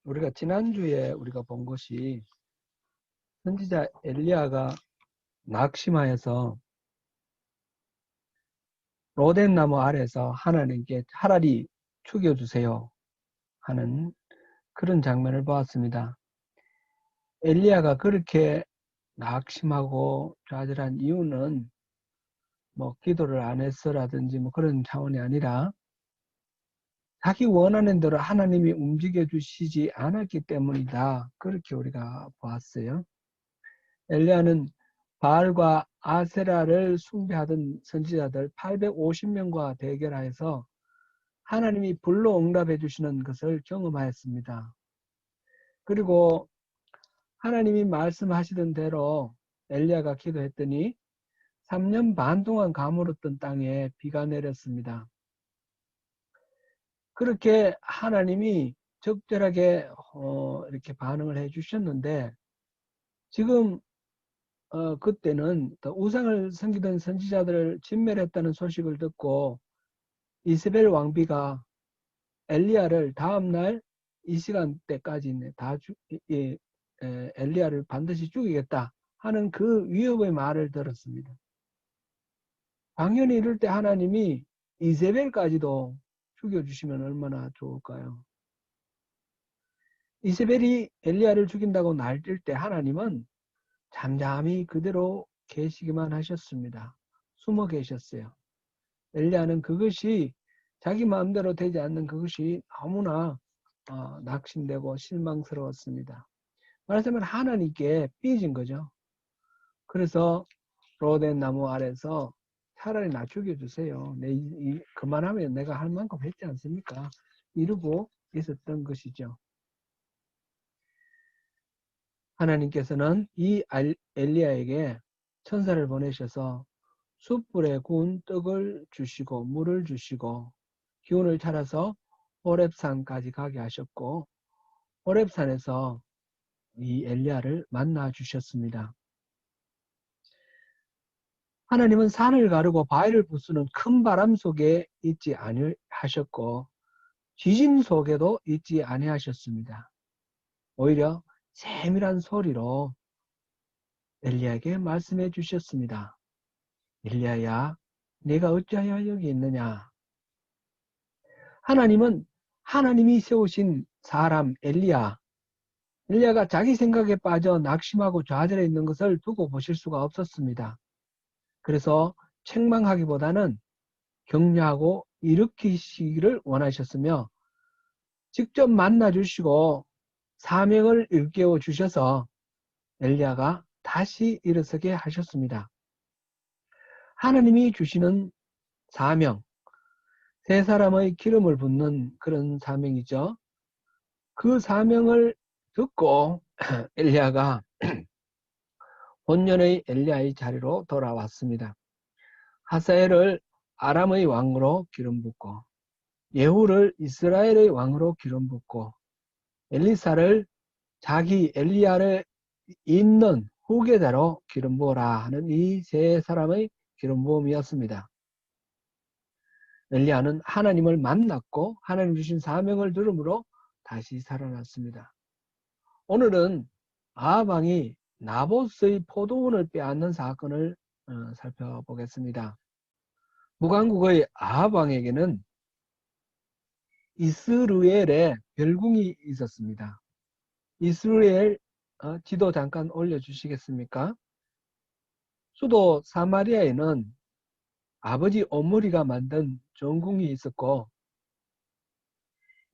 우리가 지난주에 우리가 본 것이 선지자 엘리야가 낙심하여서 로덴 나무 아래서 하나님께 차라리 죽여주세요 하는 그런 장면을 보았습니다. 엘리야가 그렇게 낙심하고 좌절한 이유는 뭐 기도를 안 했어라든지 뭐 그런 차원이 아니라 자기 원하는 대로 하나님이 움직여 주시지 않았기 때문이다. 그렇게 우리가 보았어요. 엘리야는 바알과 아세라를 숭배하던 선지자들 850명과 대결하여서 하나님이 불로 응답해 주시는 것을 경험하였습니다. 그리고 하나님이 말씀하시던 대로 엘리야가 기도했더니 3년 반 동안 가물었던 땅에 비가 내렸습니다. 그렇게 하나님이 적절하게 이렇게 반응을 해 주셨는데 지금 그때는 우상을 섬기던 선지자들을 진멸했다는 소식을 듣고 이세벨 왕비가 엘리야를 다음날 이 시간대까지 엘리야를 반드시 죽이겠다 하는 그 위협의 말을 들었습니다. 당연히 이럴 때 하나님이 이세벨까지도 죽여주시면 얼마나 좋을까요? 이세벨이 엘리야를 죽인다고 날뛸 때 하나님은 잠잠히 그대로 계시기만 하셨습니다. 숨어 계셨어요. 엘리야는 그것이 자기 마음대로 되지 않는 그것이 너무나 낙심되고 실망스러웠습니다. 말하자면 하나님께 삐진 거죠. 그래서 로덴 나무 아래서 차라리 나 죽여주세요. 그만하면 내가 할 만큼 했지 않습니까? 이러고 있었던 것이죠. 하나님께서는 이 엘리야에게 천사를 보내셔서 숯불에 구운 떡을 주시고 물을 주시고 기운을 차려서 호렙산까지 가게 하셨고 호렙산에서 이 엘리야를 만나 주셨습니다. 하나님은 산을 가르고 바위를 부수는 큰 바람 속에 있지 아니하셨고 지진 속에도 있지 아니하셨습니다. 오히려 세밀한 소리로 엘리야에게 말씀해 주셨습니다. 엘리야야, 네가 어찌하여 여기 있느냐? 하나님은 하나님이 세우신 사람 엘리야가 자기 생각에 빠져 낙심하고 좌절해 있는 것을 두고 보실 수가 없었습니다. 그래서 책망하기보다는 격려하고 일으키시기를 원하셨으며 직접 만나 주시고 사명을 일깨워 주셔서 엘리야가 다시 일어서게 하셨습니다. 하나님이 주시는 사명, 세 사람의 기름을 붓는 그런 사명이죠. 그 사명을 듣고 엘리야가 본년의 엘리야의 자리로 돌아왔습니다. 하사엘을 아람의 왕으로 기름 붓고 예후를 이스라엘의 왕으로 기름 붓고 엘리사를 자기 엘리야를 잇는 후계자로 기름 부어라 하는 이 세 사람의 기름 부음이었습니다. 엘리야는 하나님을 만났고 하나님 주신 사명을 들음으로 다시 살아났습니다. 오늘은 아합 왕이 나봇의 포도원을 빼앗는 사건을 살펴보겠습니다. 무간국의 아합 왕에게는 이스루엘에 별궁이 있었습니다. 이스루엘 지도 잠깐 올려주시겠습니까? 수도 사마리아에는 아버지 오므리가 만든 정궁이 있었고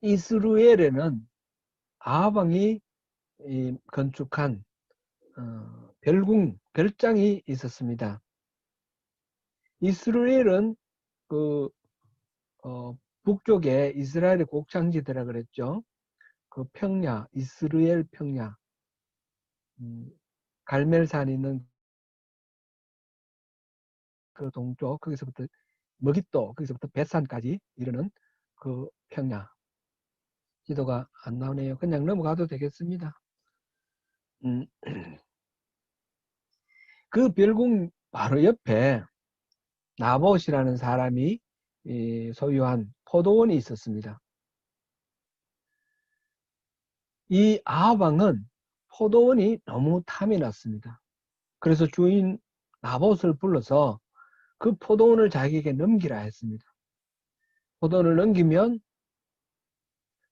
이스루엘에는 아합 왕이 건축한 별장이 있었습니다. 이스라엘은 북쪽에 이스라엘의 곡창지대라 그랬죠. 그 평야, 이스라엘 평야, 갈멜산이 있는 그 동쪽, 거기서부터 머깃도, 거기서부터 벳산까지 이르는 그 평야. 지도가 안 나오네요. 그냥 넘어가도 되겠습니다. 그 별궁 바로 옆에 나봇이라는 사람이 소유한 포도원이 있었습니다. 이 아합 왕은 포도원이 너무 탐이 났습니다. 그래서 주인 나봇을 불러서 그 포도원을 자기에게 넘기라 했습니다. 포도원을 넘기면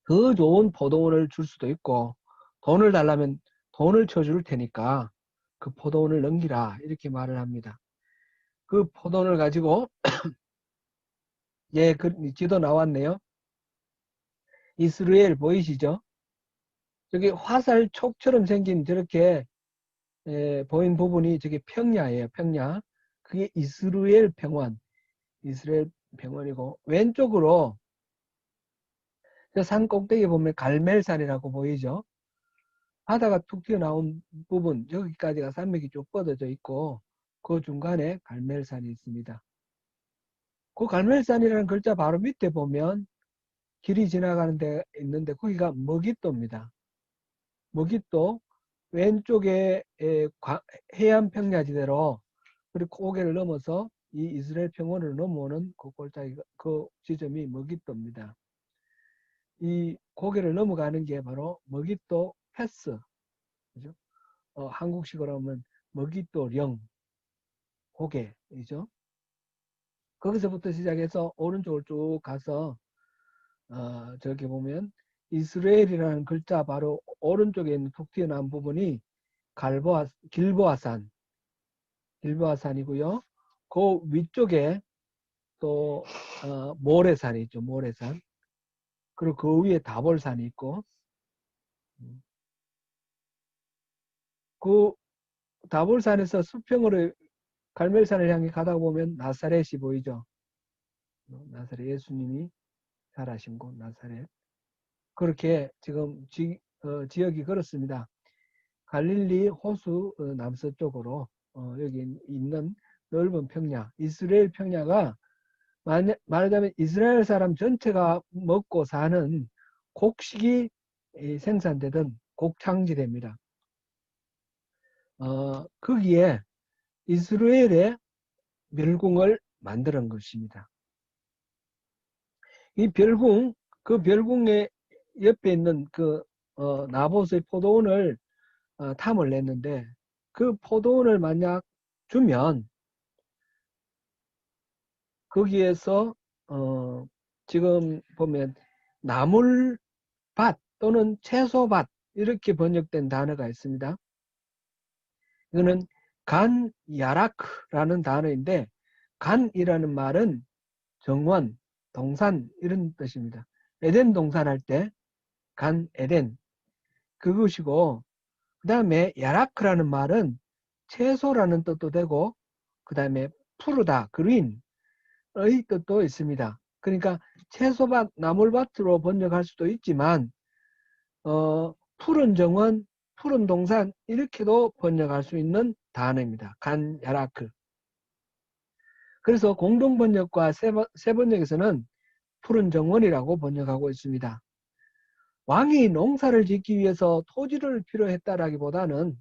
더 좋은 포도원을 줄 수도 있고, 돈을 달라면 돈을 쳐줄 테니까 그 포도원을 넘기라, 이렇게 말을 합니다. 그 포도원을 가지고, 예, 그 지도 나왔네요. 이스라엘 보이시죠? 저기 화살촉처럼 생긴 저렇게 보인 부분이 저게 평야예요. 평야. 그게 이스라엘 평원. 이스라엘 평원이고, 왼쪽으로 저 산 꼭대기 보면 갈멜산이라고 보이죠? 바다가 툭 튀어나온 부분, 여기까지가 산맥이 쭉 뻗어져 있고, 그 중간에 갈멜산이 있습니다. 그 갈멜산이라는 글자 바로 밑에 보면 길이 지나가는 데 있는데, 거기가 머깃도입니다. 머깃도, 왼쪽에 해안 평야지대로, 그리고 고개를 넘어서 이 이스라엘 평원을 넘어오는 그 골짜기, 그 지점이 머깃도입니다. 이 고개를 넘어가는 게 바로 머깃도 패스, 그죠? 한국식으로 하면 머깃도령, 고개이죠. 거기서부터 시작해서 오른쪽을 쭉 가서 저렇게 보면 이스라엘이라는 글자 바로 오른쪽에 있는 툭 튀어나온 부분이 길보아산, 길보아산이고요. 그 위쪽에 또 모래산이 있죠. 모래산. 그리고 그 위에 다볼산이 있고, 그 다볼산에서 수평으로 갈멜산을 향해 가다 보면 나사렛이 보이죠. 나사렛, 예수님이 살아신 곳 나사렛. 그렇게 지금 지역이 그렇습니다. 갈릴리 호수 남서쪽으로 여기 있는 넓은 평야, 이스라엘 평야가 말하자면 이스라엘 사람 전체가 먹고 사는 곡식이 생산되던 곡창지대입니다. 거기에 이스라엘의 멸궁을 만드는 것입니다. 이 별궁, 그 별궁의 옆에 있는 그 나봇의 포도원을 탐을 냈는데, 그 포도원을 만약 주면 거기에서 지금 보면 나물밭 또는 채소밭, 이렇게 번역된 단어가 있습니다. 이거는 간야라크라는 단어인데, 간이라는 말은 정원, 동산, 이런 뜻입니다. 에덴 동산 할 때 간 에덴, 그것이고, 그 다음에 야라크라는 말은 채소라는 뜻도 되고, 그 다음에 푸르다, 그린의 뜻도 있습니다. 그러니까 채소밭, 나물밭으로 번역할 수도 있지만 푸른 정원, 푸른 동산, 이렇게도 번역할 수 있는 단어입니다. 간 야라크. 그래서 공동 번역과 세 번역에서는 푸른 정원이라고 번역하고 있습니다. 왕이 농사를 짓기 위해서 토지를 필요했다라기보다는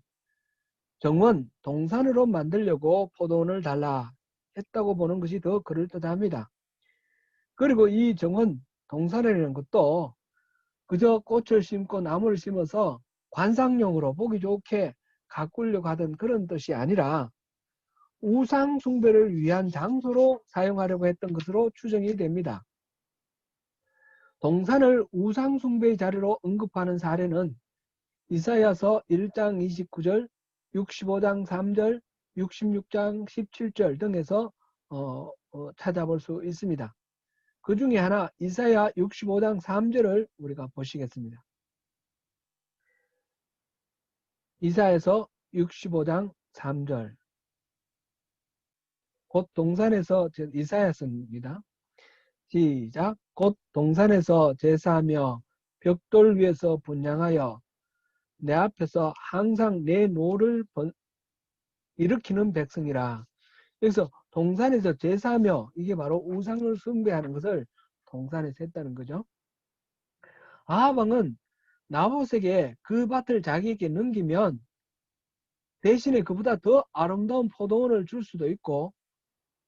정원, 동산으로 만들려고 포도원을 달라 했다고 보는 것이 더 그럴듯합니다. 그리고 이 정원, 동산이라는 것도 그저 꽃을 심고 나무를 심어서 관상용으로 보기 좋게 가꾸려고 하던 그런 뜻이 아니라 우상 숭배를 위한 장소로 사용하려고 했던 것으로 추정이 됩니다. 동산을 우상 숭배의 자리로 언급하는 사례는 이사야서 1장 29절, 65장 3절, 66장 17절 등에서 찾아볼 수 있습니다. 그 중에 하나 이사야 65장 3절을 우리가 보시겠습니다. 이사야서 65장 3절. 곧 동산에서 이사야서입니다. 시작. 곧 동산에서 제사하며 벽돌 위에서 분향하여 내 앞에서 항상 내 노를 일으키는 백성이라. 그래서 동산에서 제사하며, 이게 바로 우상을 숭배하는 것을 동산에서 했다는 거죠. 아합 왕은 나봇에게 그 밭을 자기에게 넘기면 대신에 그보다 더 아름다운 포도원을 줄 수도 있고,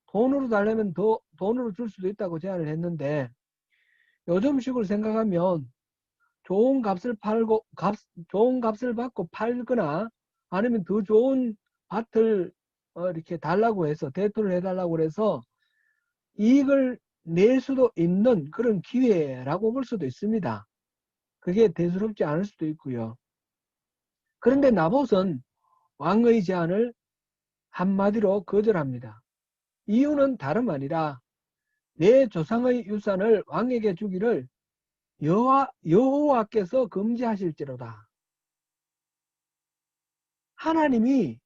돈으로 달라면 더 돈으로 줄 수도 있다고 제안을 했는데, 요즘식으로 생각하면 좋은 값을 팔고 좋은 값을 받고 팔거나 아니면 더 좋은 밭을 이렇게 달라고 해서 대투를 해달라고 해서 이익을 낼 수도 있는 그런 기회라고 볼 수도 있습니다. 그게 대수롭지 않을 수도 있고요. 그런데 나봇은 왕의 제안을 한마디로 거절합니다. 이유는 다름 아니라 내 조상의 유산을 왕에게 주기를 여호와께서 금지하실지로다. 하나님이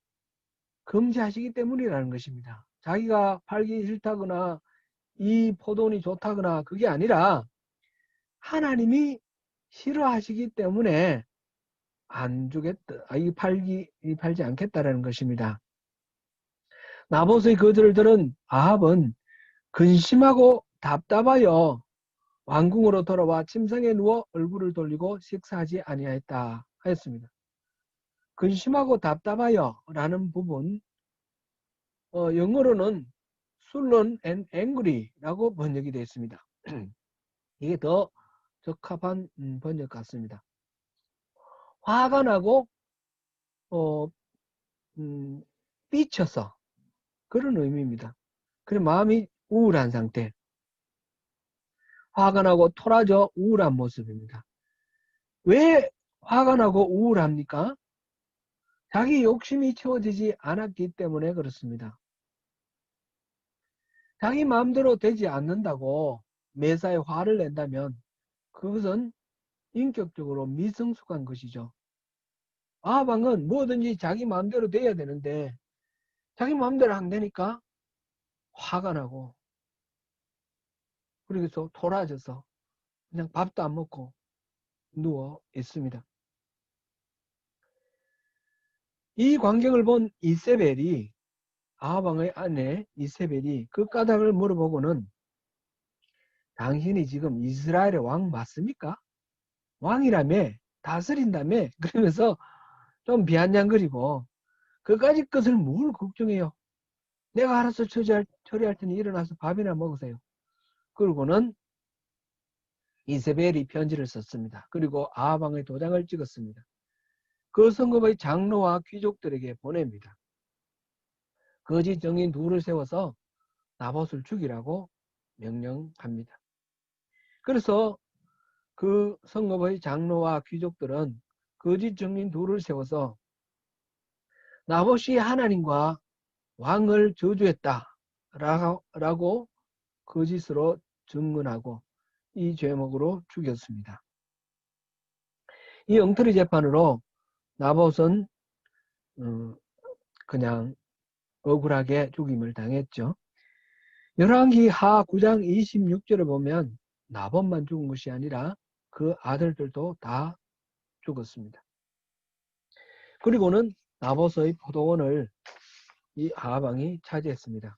금지하시기 때문이라는 것입니다. 자기가 팔기 싫다거나 이 포도원이 좋다거나 그게 아니라 하나님이 싫어하시기 때문에 안 주겠다. 팔지 않겠다라는 것입니다. 나봇의 거절을 들은 아합은 근심하고 답답하여 왕궁으로 돌아와 침상에 누워 얼굴을 돌리고 식사하지 아니하였다 하였습니다. 근심하고 답답하여 라는 부분 영어로는 sullen and angry라고 번역이 되어 있습니다. 이게 더 적합한 번역 같습니다. 화가 나고 삐쳐서 그런 의미입니다. 그리고 마음이 우울한 상태. 화가 나고 토라져 우울한 모습입니다. 왜 화가 나고 우울합니까? 자기 욕심이 채워지지 않았기 때문에 그렇습니다. 자기 마음대로 되지 않는다고 매사에 화를 낸다면 그것은 인격적으로 미성숙한 것이죠. 아합왕은 뭐든지 자기 마음대로 돼야 되는데 자기 마음대로 안 되니까 화가 나고 그래서 토라져서 그냥 밥도 안 먹고 누워 있습니다. 이 광경을 본 이세벨이 아합왕의 아내 이세벨이 그 까닭을 물어보고는 당신이 지금 이스라엘의 왕 맞습니까? 왕이라며 다스린다며 그러면서 좀 비아냥거리고 그까짓 것을 뭘 걱정해요. 내가 알아서 처리할 테니 일어나서 밥이나 먹으세요. 그러고는 이세벨이 편지를 썼습니다. 그리고 아합왕의 도장을 찍었습니다. 그 성읍의 장로와 귀족들에게 보냅니다. 거짓 증인 둘을 세워서 나봇을 죽이라고 명령합니다. 그래서 그 성읍의 장로와 귀족들은 거짓 증인 둘을 세워서 나봇이 하나님과 왕을 저주했다 라고 거짓으로 증언하고 이 죄목으로 죽였습니다. 이 엉터리 재판으로 나봇은 그냥 억울하게 죽임을 당했죠. 열왕기 하 9장 26절을 보면 나봇만 죽은 것이 아니라 그 아들들도 다 죽었습니다. 그리고는 나봇의 포도원을 이 아합왕이 차지했습니다.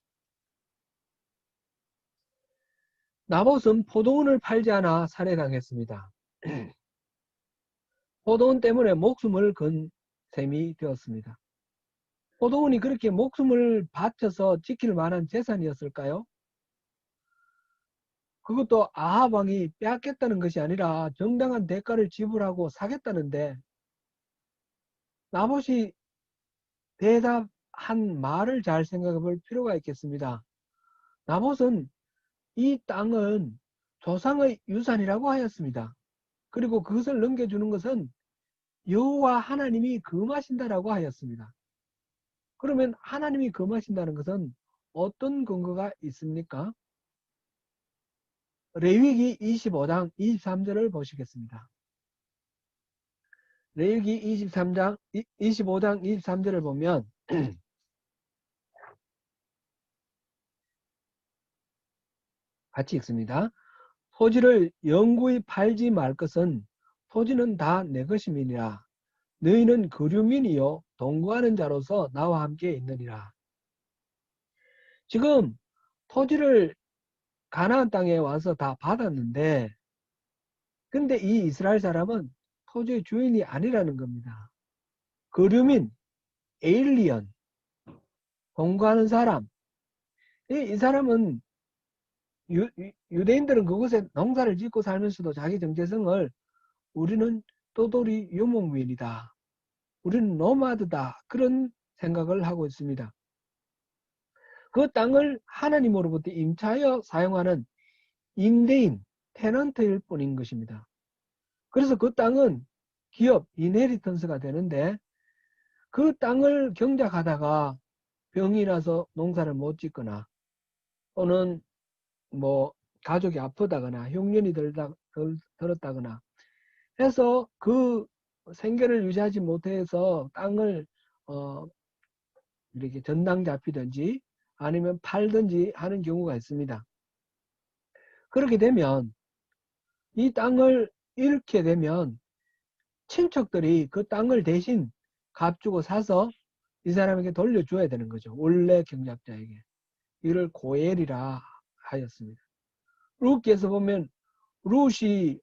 나봇은 포도원을 팔지 않아 살해당했습니다. 포도원 때문에 목숨을 건 셈이 되었습니다. 포도원이 그렇게 목숨을 바쳐서 지킬 만한 재산이었을까요? 그것도 아합 왕이 빼앗겠다는 것이 아니라 정당한 대가를 지불하고 사겠다는데 나봇이 대답한 말을 잘 생각해 볼 필요가 있겠습니다. 나봇은 이 땅은 조상의 유산이라고 하였습니다. 그리고 그것을 넘겨주는 것은 여호와 하나님이 금하신다라고 하였습니다. 그러면 하나님이 금하신다는 것은 어떤 근거가 있습니까? 레위기 25장 23절을 보시겠습니다. 레위기 25장 23절을 보면 같이 읽습니다. 토지를 영구히 팔지 말 것은 토지는 다 내 것임이니라. 너희는 거류민이요 동거하는 자로서 나와 함께 있느니라. 지금 토지를 가나안 땅에 와서 다 받았는데 근데 이 이스라엘 사람은 토지의 주인이 아니라는 겁니다. 거류민, 에일리언, 동거하는 사람. 이 사람은 유대인들은 그곳에 농사를 짓고 살면서도 자기 정체성을 우리는 떠돌이 유목민이다. 우리는 노마드다. 그런 생각을 하고 있습니다. 그 땅을 하나님으로부터 임차하여 사용하는 임대인, 테넌트일 뿐인 것입니다. 그래서 그 땅은 기업, 이네리턴스가 되는데 그 땅을 경작하다가 병이 나서 농사를 못 짓거나 또는 뭐 가족이 아프다거나 흉년이 들었다거나 해서 그 생계를 유지하지 못해서 땅을 이렇게 전당 잡히든지 아니면 팔든지 하는 경우가 있습니다. 그렇게 되면 이 땅을 잃게 되면 친척들이 그 땅을 대신 값 주고 사서 이 사람에게 돌려줘야 되는 거죠. 원래 경작자에게. 이를 고엘이라 하였습니다. 룻기에서 보면 룻이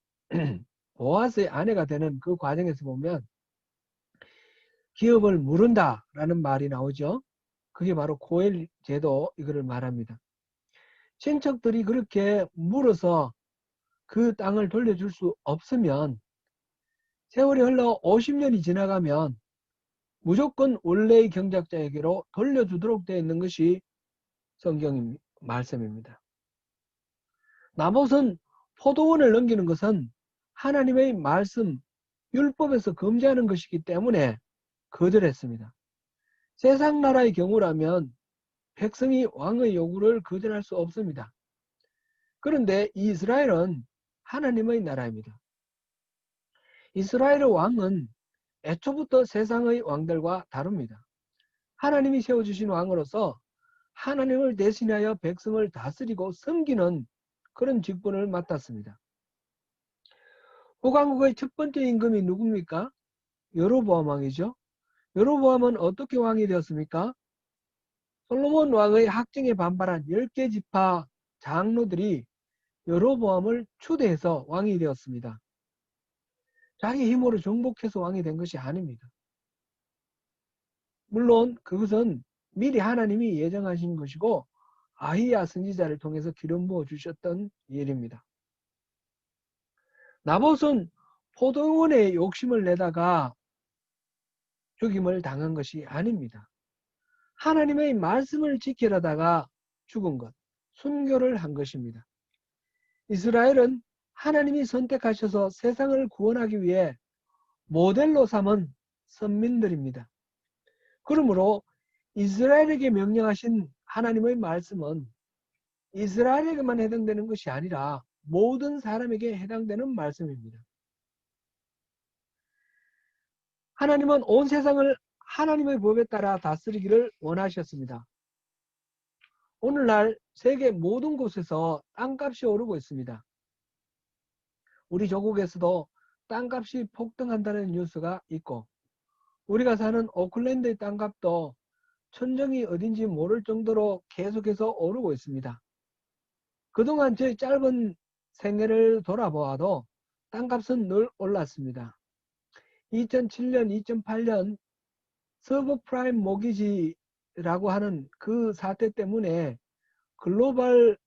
보아스의 아내가 되는 그 과정에서 보면 기업을 무른다라는 말이 나오죠. 그게 바로 고엘 제도 이거를 말합니다. 친척들이 그렇게 물어서 그 땅을 돌려줄 수 없으면 세월이 흘러 50년이 지나가면 무조건 원래의 경작자에게로 돌려주도록 되어 있는 것이 성경 말씀입니다. 나봇은 포도원을 넘기는 것은 하나님의 말씀, 율법에서 금지하는 것이기 때문에 거절했습니다. 세상 나라의 경우라면 백성이 왕의 요구를 거절할 수 없습니다. 그런데 이스라엘은 하나님의 나라입니다. 이스라엘의 왕은 애초부터 세상의 왕들과 다릅니다. 하나님이 세워주신 왕으로서 하나님을 대신하여 백성을 다스리고 섬기는 그런 직분을 맡았습니다. 후강국의 첫 번째 임금이 누굽니까? 여로보암 왕이죠. 여로보암은 어떻게 왕이 되었습니까? 솔로몬 왕의 학정에 반발한 10개 지파 장로들이 여로보암을 추대해서 왕이 되었습니다. 자기 힘으로 정복해서 왕이 된 것이 아닙니다. 물론 그것은 미리 하나님이 예정하신 것이고 아히야 선지자를 통해서 기름 부어 주셨던 일입니다. 나봇은 포도원에 욕심을 내다가 죽임을 당한 것이 아닙니다. 하나님의 말씀을 지키려다가 죽은 것, 순교를 한 것입니다. 이스라엘은 하나님이 선택하셔서 세상을 구원하기 위해 모델로 삼은 선민들입니다. 그러므로 이스라엘에게 명령하신 하나님의 말씀은 이스라엘에게만 해당되는 것이 아니라 모든 사람에게 해당되는 말씀입니다. 하나님은 온 세상을 하나님의 법에 따라 다스리기를 원하셨습니다. 오늘날 세계 모든 곳에서 땅값이 오르고 있습니다. 우리 조국에서도 땅값이 폭등한다는 뉴스가 있고 우리가 사는 오클랜드의 땅값도 천정이 어딘지 모를 정도로 계속해서 오르고 있습니다. 그동안 저희 짧은 생애를 돌아보아도 땅값은 늘 올랐습니다. 2007년, 2008년 서브프라임 모기지라고 하는 그 사태 때문에 글로벌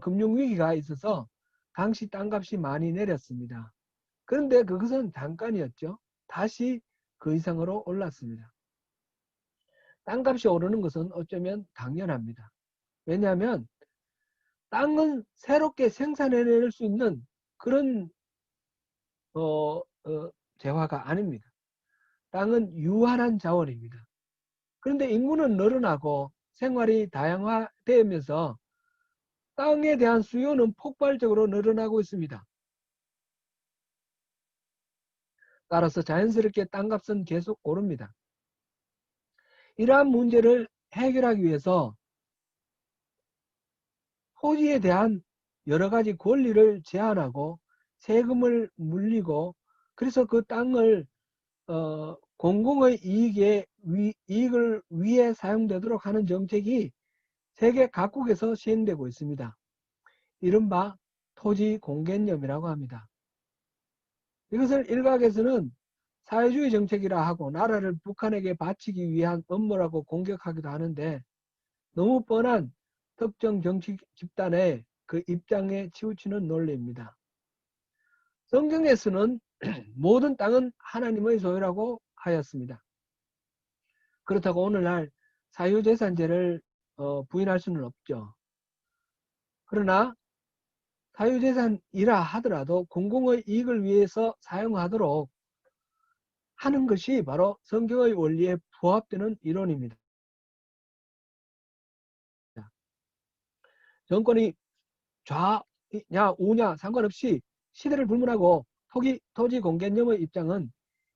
금융위기가 있어서 당시 땅값이 많이 내렸습니다. 그런데 그것은 잠깐이었죠. 다시 그 이상으로 올랐습니다. 땅값이 오르는 것은 어쩌면 당연합니다. 왜냐하면 땅은 새롭게 생산해낼 수 있는 그런 재화가 아닙니다. 땅은 유한한 자원입니다. 그런데 인구는 늘어나고 생활이 다양화되면서 땅에 대한 수요는 폭발적으로 늘어나고 있습니다. 따라서 자연스럽게 땅값은 계속 오릅니다. 이러한 문제를 해결하기 위해서 토지에 대한 여러 가지 권리를 제한하고 세금을 물리고 그래서 그 땅을 공공의 이익을 위해 사용되도록 하는 정책이 세계 각국에서 시행되고 있습니다. 이른바 토지 공개념이라고 합니다. 이것을 일각에서는 사회주의 정책이라 하고 나라를 북한에게 바치기 위한 업무라고 공격하기도 하는데 너무 뻔한 특정 정치 집단의 그 입장에 치우치는 논리입니다. 성경에서는 모든 땅은 하나님의 소유라고 하였습니다. 그렇다고 오늘날 사유재산제를 부인할 수는 없죠. 그러나 사유재산이라 하더라도 공공의 이익을 위해서 사용하도록 하는 것이 바로 성경의 원리에 부합되는 이론입니다. 정권이 좌냐 우냐 상관없이 시대를 불문하고 토지 공개념의 입장은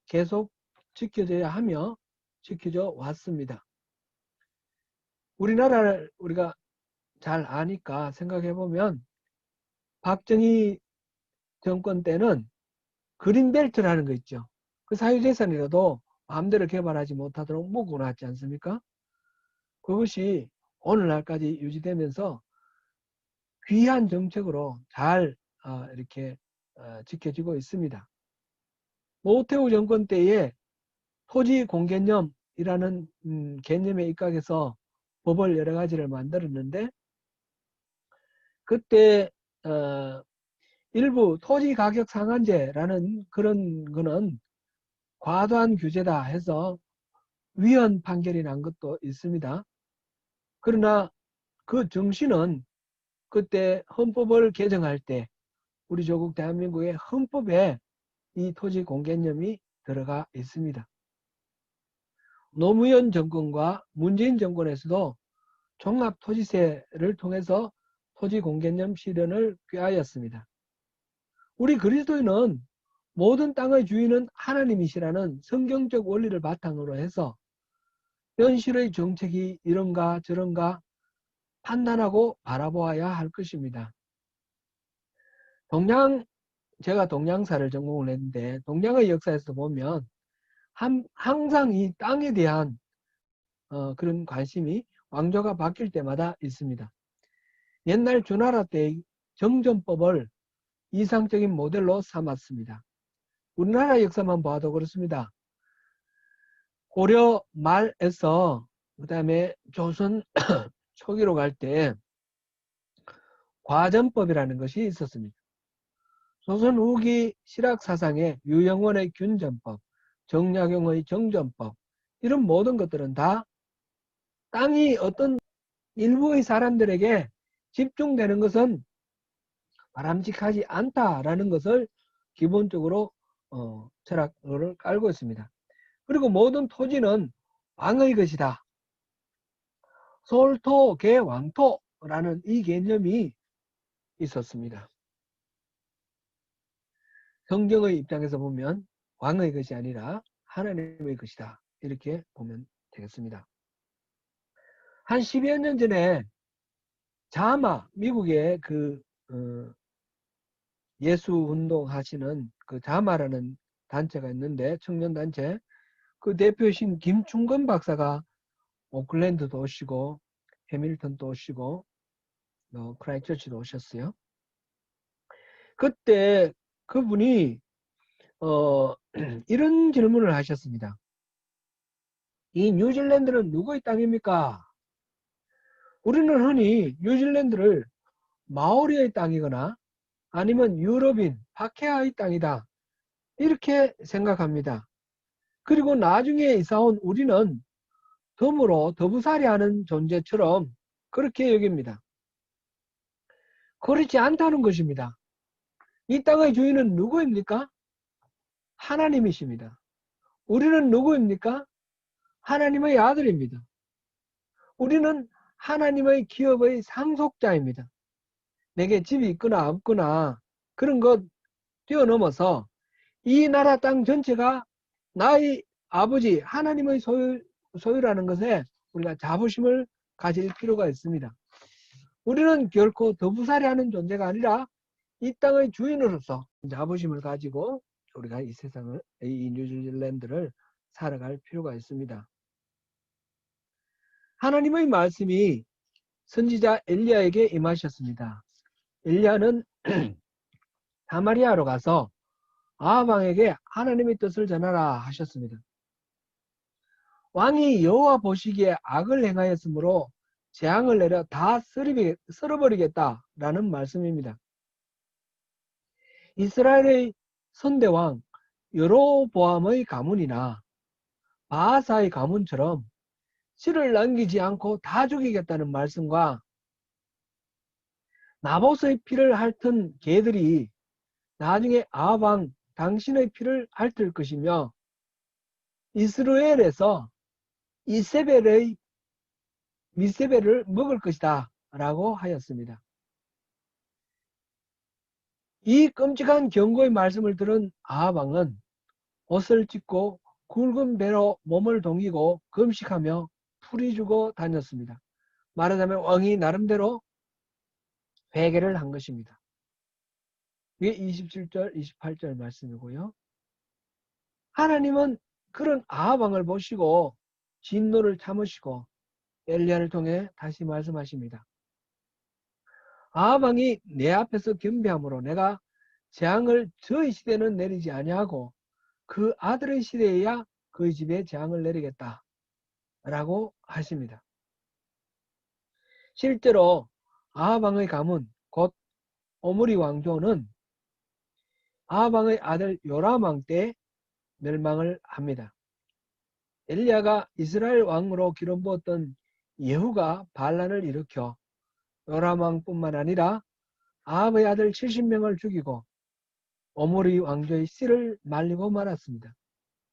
계속 지켜져야 하며 지켜져 왔습니다. 우리나라를 우리가 잘 아니까 생각해보면 박정희 정권 때는 그린벨트라는 거 있죠. 그 사유재산이라도 마음대로 개발하지 못하도록 묶어놨지 않습니까? 그것이 오늘날까지 유지되면서 귀한 정책으로 잘 이렇게 지켜지고 있습니다. 노태우 정권 때에 토지 공개념이라는 개념에 입각해서 법을 여러 가지를 만들었는데 그때 일부 토지 가격 상한제라는 그런 거는 과도한 규제다 해서 위헌 판결이 난 것도 있습니다. 그러나 그 정신은 그때 헌법을 개정할 때 우리 조국 대한민국의 헌법에 이 토지 공개념이 들어가 있습니다. 노무현 정권과 문재인 정권에서도 종합토지세를 통해서 토지 공개념 실현을 꾀하였습니다. 우리 그리스도인은 모든 땅의 주인은 하나님이시라는 성경적 원리를 바탕으로 해서 현실의 정책이 이런가 저런가 판단하고 바라보아야 할 것입니다. 제가 동양사를 전공을 했는데 동양의 역사에서 보면 항상 이 땅에 대한 그런 관심이 왕조가 바뀔 때마다 있습니다. 옛날 주나라 때의 정전법을 이상적인 모델로 삼았습니다. 우리나라 역사만 봐도 그렇습니다. 고려 말에서 그 다음에 조선 초기로 갈 때 과전법이라는 것이 있었습니다. 조선 후기 실학사상의 유영원의 균전법, 정약용의 정전법 이런 모든 것들은 다 땅이 어떤 일부의 사람들에게 집중되는 것은 바람직하지 않다라는 것을 기본적으로 철학을 깔고 있습니다. 그리고 모든 토지는 왕의 것이다. 솔토, 개, 왕토라는 이 개념이 있었습니다. 성경의 입장에서 보면 왕의 것이 아니라 하나님의 것이다. 이렇게 보면 되겠습니다. 한 10여 년 전에 자마, 미국의 그 예수운동 하시는 그 자마라는 단체가 있는데 청년단체 그 대표이신 김충건 박사가 오클랜드도 오시고 해밀턴도 오시고 크라이처치도 오셨어요. 그때 그분이 이런 질문을 하셨습니다. 이 뉴질랜드는 누구의 땅입니까? 우리는 흔히 뉴질랜드를 마오리의 땅이거나 아니면 유럽인 파케아의 땅이다 이렇게 생각합니다. 그리고 나중에 이사온 우리는 덤으로 더부살이하는 존재처럼 그렇게 여깁니다. 그렇지 않다는 것입니다. 이 땅의 주인은 누구입니까? 하나님이십니다. 우리는 누구입니까? 하나님의 아들입니다. 우리는 하나님의 기업의 상속자입니다. 내게 집이 있거나 없거나 그런 것 뛰어넘어서 이 나라 땅 전체가 나의 아버지 하나님의 소유라는 것에 우리가 자부심을 가질 필요가 있습니다. 우리는 결코 더부살이하는 존재가 아니라 이 땅의 주인으로서 자부심을 가지고 우리가 이 세상을, 이 뉴질랜드를 살아갈 필요가 있습니다. 하나님의 말씀이 선지자 엘리야에게 임하셨습니다. 엘리야는 사마리아로 가서 아합 왕에게 하나님의 뜻을 전하라 하셨습니다. 왕이 여호와 보시기에 악을 행하였으므로 재앙을 내려 다 썰어버리겠다라는 말씀입니다. 이스라엘의 선대왕 여로보암의 가문이나 바하사의 가문처럼 씨를 남기지 않고 다 죽이겠다는 말씀과 나봇의 피를 핥은 개들이 나중에 아합 왕 당신의 피를 핥을 것이며 이스라엘에서 미세벨을 먹을 것이다 라고 하였습니다. 이 끔찍한 경고의 말씀을 들은 아합 왕은 옷을 찢고 굵은 배로 몸을 동이고 금식하며 풀이 주고 다녔습니다. 말하자면 왕이 나름대로 회개를 한 것입니다. 이게 27절, 28절 말씀이고요. 하나님은 그런 아합 왕을 보시고 진노를 참으시고 엘리야를 통해 다시 말씀하십니다. 아합 왕이 내 앞에서 겸비함으로 내가 재앙을 저의 시대는 내리지 아니하고 그 아들의 시대에야 그의 집에 재앙을 내리겠다 라고 하십니다. 실제로 아합 왕의 가문 곧 오므리 왕조는 아합 왕의 아들 요람 왕 때 멸망을 합니다. 엘리야가 이스라엘 왕으로 기름 부었던 예후가 반란을 일으켜 요람 왕뿐만 아니라 아합의 아들 70명을 죽이고 오므리 왕조의 씨를 말리고 말았습니다.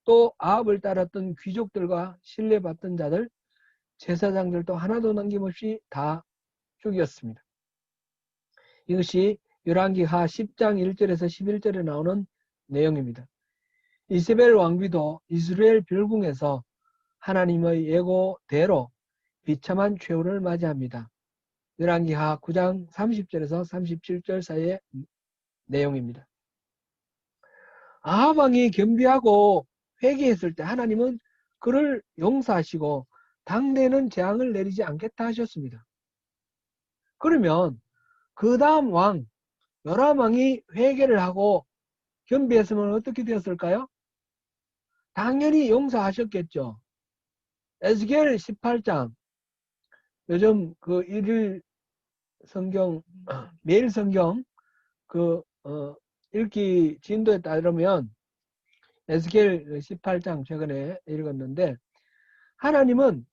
또 아합을 따랐던 귀족들과 신뢰받던 자들, 제사장들도 하나도 남김없이 다 죽였습니다. 이것이 열왕기하 10장 1절에서 11절에 나오는 내용입니다. 이세벨 왕비도 이스라엘 별궁에서 하나님의 예고대로 비참한 최후를 맞이합니다. 열왕기하 9장 30절에서 37절 사이의 내용입니다. 아합 왕이 겸비하고 회개했을 때 하나님은 그를 용서하시고 당대는 재앙을 내리지 않겠다 하셨습니다. 그러면 그 다음 왕 요람 왕이 회개를 하고 겸비했으면 어떻게 되었을까요? 당연히 용서하셨겠죠. 에스겔 18장 요즘 그 일일 성경 매일 성경 그 읽기 진도에 따르면 에스겔 18장 최근에 읽었는데 하나님은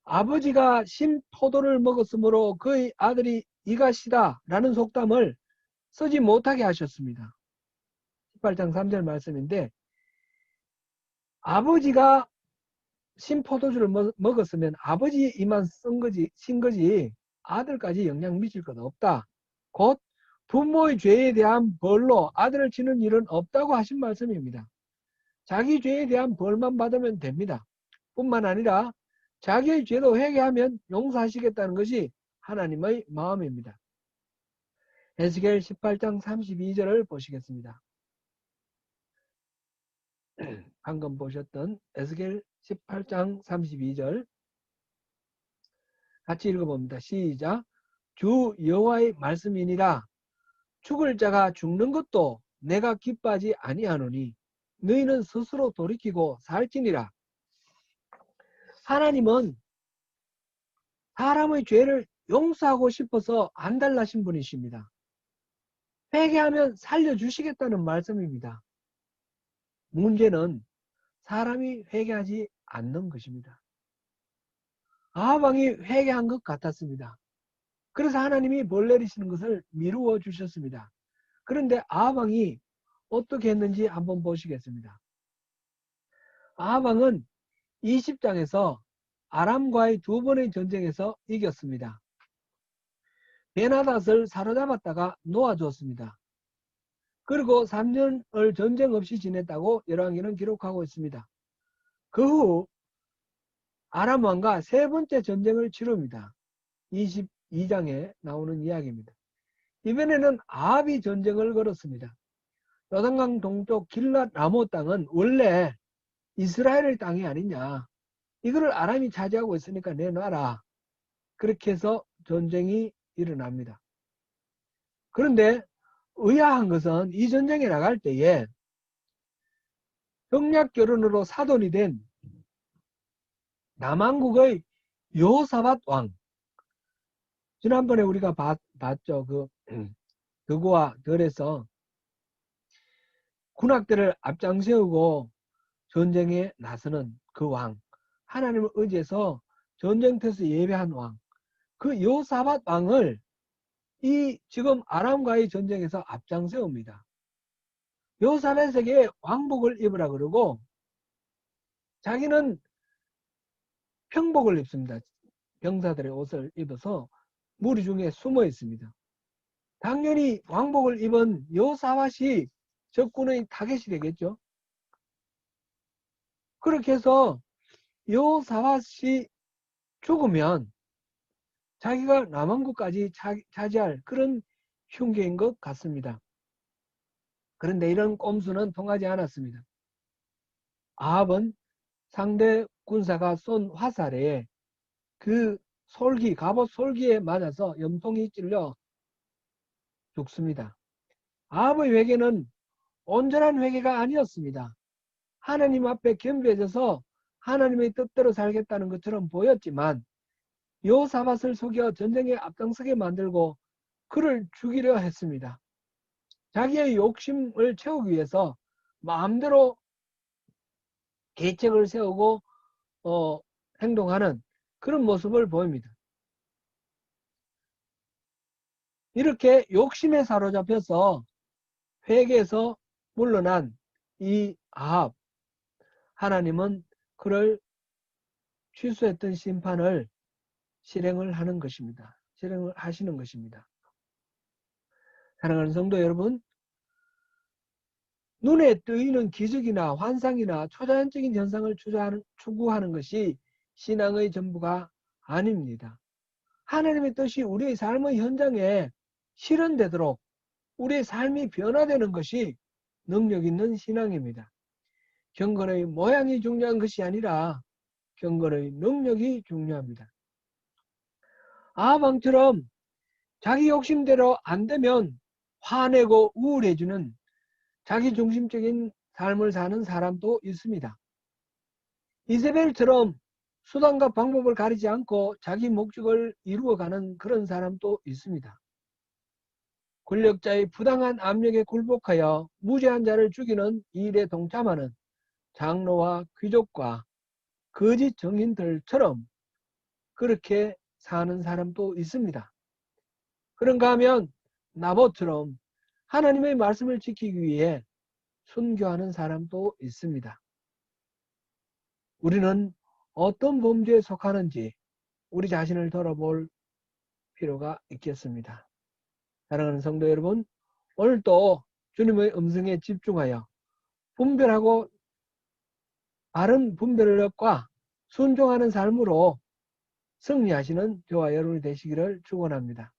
아버지가 신 포도를 먹었으므로 그의 아들이 이가시다 라는 속담을 쓰지 못하게 하셨습니다. 18장 3절 말씀인데 아버지가 신 포도주를 먹었으면 아버지 이만 신 거지 아들까지 영향 미칠 것 없다. 곧 부모의 죄에 대한 벌로 아들을 치는 일은 없다고 하신 말씀입니다. 자기 죄에 대한 벌만 받으면 됩니다. 뿐만 아니라 자기의 죄도 회개하면 용서하시겠다는 것이 하나님의 마음입니다. 에스겔 18장 32절을 보시겠습니다. 방금 보셨던 에스겔 18장 32절 같이 읽어봅니다. 시작. 주 여호와의 말씀이니라. 죽을 자가 죽는 것도 내가 기뻐하지 아니하노니 너희는 스스로 돌이키고 살지니라. 하나님은 사람의 죄를 용서하고 싶어서 안달나신 분이십니다. 회개하면 살려주시겠다는 말씀입니다. 문제는 사람이 회개하지 않는 것입니다. 아합 왕이 회개한 것 같았습니다. 그래서 하나님이 벌 내리시는 것을 미루어 주셨습니다. 그런데 아합 왕이 어떻게 했는지 한번 보시겠습니다. 아합 왕은 20장에서 아람과의 두 번의 전쟁에서 이겼습니다. 베나닷을 사로잡았다가 놓아주었습니다. 그리고 3년을 전쟁 없이 지냈다고 열왕기는 기록하고 있습니다. 그 후 아람 왕과 세 번째 전쟁을 치릅니다. 22장에 나오는 이야기입니다. 이번에는 아합이 전쟁을 걸었습니다. 요단강 동쪽 길랏 라못 땅은 원래 이스라엘의 땅이 아니냐. 이거를 아람이 차지하고 있으니까 내놔라. 그렇게 해서 전쟁이 일어납니다. 그런데 의아한 것은 이 전쟁에 나갈 때에 협약 결혼으로 사돈이 된 남한국의 여호사밧 왕, 지난번에 우리가 봤죠. 그거와 덜해서 군악대를 앞장세우고 전쟁에 나서는 그 왕, 하나님을 의지해서 전쟁터에서 예배한 왕, 그 여호사밧 왕을 이 지금 아람과의 전쟁에서 앞장세웁니다. 여호사밧에게 왕복을 입으라 그러고 자기는 평복을 입습니다. 병사들의 옷을 입어서 무리 중에 숨어 있습니다. 당연히 왕복을 입은 여호사밧이 적군의 타겟이 되겠죠. 그렇게 해서 여호사밧이 죽으면 자기가 남왕국까지 차지할 그런 흉계인 것 같습니다. 그런데 이런 꼼수는 통하지 않았습니다. 아합은 상대 군사가 쏜 화살에 그 솔기, 갑옷 솔기에 맞아서 염통이 찔려 죽습니다. 아합의 회개는 온전한 회개가 아니었습니다. 하나님 앞에 겸비해져서 하나님의 뜻대로 살겠다는 것처럼 보였지만 여호사밧을 속여 전쟁에 앞장서게 만들고 그를 죽이려 했습니다. 자기의 욕심을 채우기 위해서 마음대로 계책을 세우고 행동하는 그런 모습을 보입니다. 이렇게 욕심에 사로잡혀서 회개에서 물러난 이 아합, 하나님은 그를 취소했던 심판을 실행을 하는 것입니다. 실행을 하시는 것입니다. 사랑하는 성도 여러분, 눈에 뜨이는 기적이나 환상이나 초자연적인 현상을 추구하는 것이 신앙의 전부가 아닙니다. 하나님의 뜻이 우리의 삶의 현장에 실현되도록 우리의 삶이 변화되는 것이 능력 있는 신앙입니다. 경건의 모양이 중요한 것이 아니라 경건의 능력이 중요합니다. 아합왕처럼 자기 욕심대로 안 되면 화내고 우울해지는 자기중심적인 삶을 사는 사람도 있습니다. 이세벨처럼 수단과 방법을 가리지 않고 자기 목적을 이루어가는 그런 사람도 있습니다. 권력자의 부당한 압력에 굴복하여 무죄한 자를 죽이는 일에 동참하는 장로와 귀족과 거짓 정인들처럼 그렇게 사는 사람도 있습니다. 그런가 하면 나봇처럼 하나님의 말씀을 지키기 위해 순교하는 사람도 있습니다. 우리는 어떤 범죄에 속하는지 우리 자신을 돌아볼 필요가 있겠습니다. 사랑하는 성도 여러분, 오늘도 주님의 음성에 집중하여 분별하고 바른 분별력과 순종하는 삶으로 승리하시는 저와 여러분이 되시기를 축원합니다.